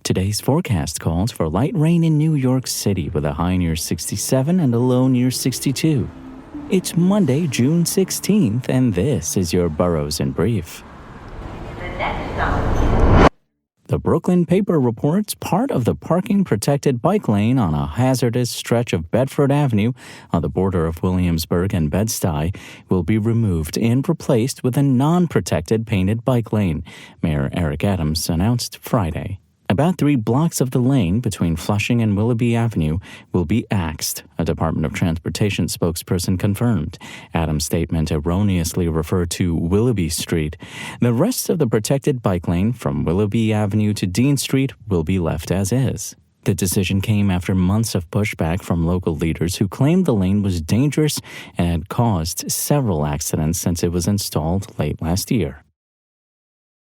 Today's forecast calls for light rain in New York City with a high near 67 and a low near 62. It's Monday, June 16th, and this is your Burrows in Brief. The Brooklyn paper reports part of the parking-protected bike lane on a hazardous stretch of Bedford Avenue on the border of Williamsburg and Bed-Stuy will be removed and replaced with a non-protected painted bike lane, Mayor Eric Adams announced Friday. About 3 blocks of the lane between Flushing and Willoughby Avenue will be axed, a Department of Transportation spokesperson confirmed. Adams' statement erroneously referred to Willoughby Street. The rest of the protected bike lane from Willoughby Avenue to Dean Street will be left as is. The decision came after months of pushback from local leaders who claimed the lane was dangerous and had caused several accidents since it was installed late last year.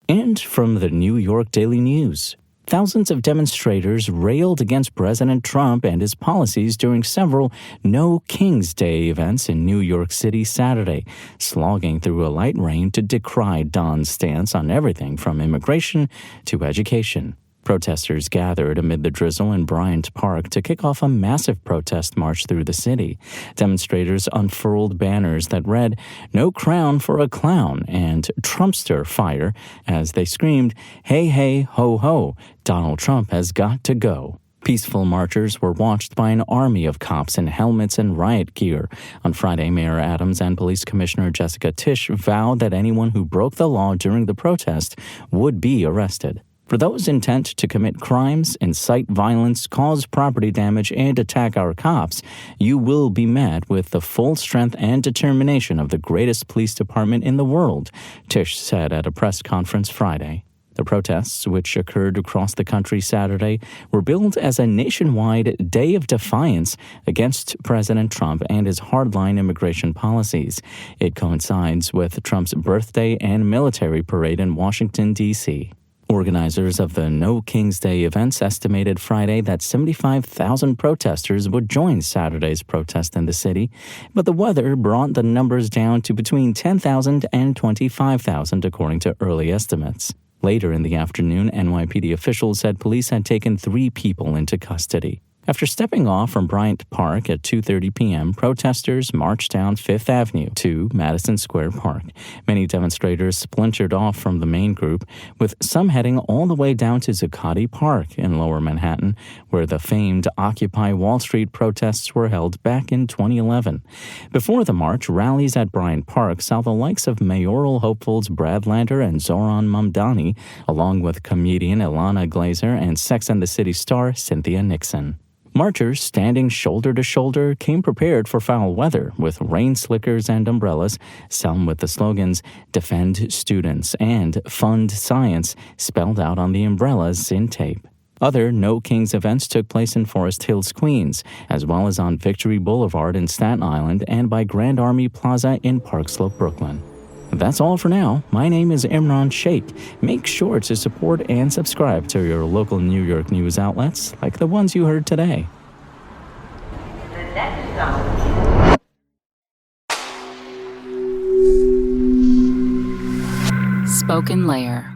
And from the New York Daily News. Thousands of demonstrators railed against President Trump and his policies during several No King's Day events in New York City Saturday, slogging through a light rain to decry Don's stance on everything from immigration to education. Protesters gathered amid the drizzle in Bryant Park to kick off a massive protest march through the city. Demonstrators unfurled banners that read, "No crown for a clown," and "Trumpster fire," as they screamed, "Hey, hey, ho, ho, Donald Trump has got to go." Peaceful marchers were watched by an army of cops in helmets and riot gear. On Friday, Mayor Adams and Police Commissioner Jessica Tisch vowed that anyone who broke the law during the protest would be arrested. For those intent to commit crimes, incite violence, cause property damage, and attack our cops, you will be met with the full strength and determination of the greatest police department in the world, Tisch said at a press conference Friday. The protests, which occurred across the country Saturday, were billed as a nationwide day of defiance against President Trump and his hardline immigration policies. It coincides with Trump's birthday and military parade in Washington, D.C. Organizers of the No King's Day events estimated Friday that 75,000 protesters would join Saturday's protest in the city, but the weather brought the numbers down to between 10,000 and 25,000, according to early estimates. Later in the afternoon, NYPD officials said police had taken 3 people into custody. After stepping off from Bryant Park at 2:30 p.m., protesters marched down Fifth Avenue to Madison Square Park. Many demonstrators splintered off from the main group, with some heading all the way down to Zuccotti Park in Lower Manhattan, where the famed Occupy Wall Street protests were held back in 2011. Before the march, rallies at Bryant Park saw the likes of mayoral hopefuls Brad Lander and Zohran Mamdani, along with comedian Ilana Glazer and Sex and the City star Cynthia Nixon. Marchers, standing shoulder to shoulder, came prepared for foul weather with rain slickers and umbrellas, some with the slogans "Defend Students" and "Fund Science" spelled out on the umbrellas in tape. Other No Kings events took place in Forest Hills, Queens, as well as on Victory Boulevard in Staten Island and by Grand Army Plaza in Park Slope, Brooklyn. That's all for now. My name is Imran Sheikh. Make sure to support and subscribe to your local New York news outlets like the ones you heard today. Spoken Layer.